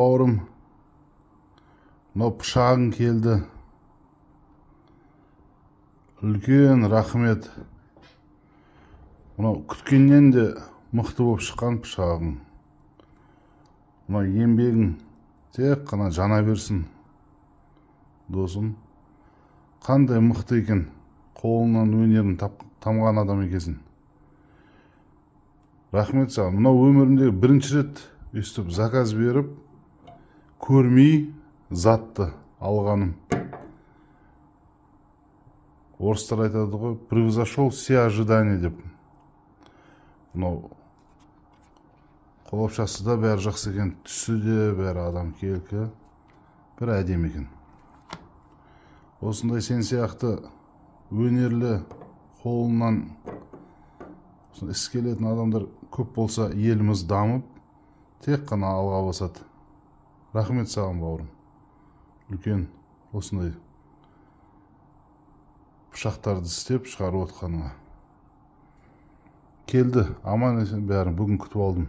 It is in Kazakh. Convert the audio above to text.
Бауырым, мынау пышағың келді. Үлкен рахмет. Мынау күткеннен де мықты болып шыққан пышағың. Мынау еңбегің тек қана жана берсін. Досым, қандай мықты екен. Қолыңнан өнерін тамған адам екенсің. Рахмет саған. Мынау өмірімде бірінші рет өстіп заказ беріп, көрмей затты алғаным. Орыстар айтады ғой, превзошел все ожидания деп. Мынау қолапшасы да бәрі жақсы екен, түсі де бәрі адам келкі, бір әдемі екен. Осындай сен сияқты өнерлі, қолынан іс келетін адамдар көп болса, еліміз дамып, тек қана алға басады. Рахмет саған, бауырым. Үлкен осындай пышақтарды істеп шығарып отқаныңа. Келді, аман есен бәрін бүгін күтіп алдым.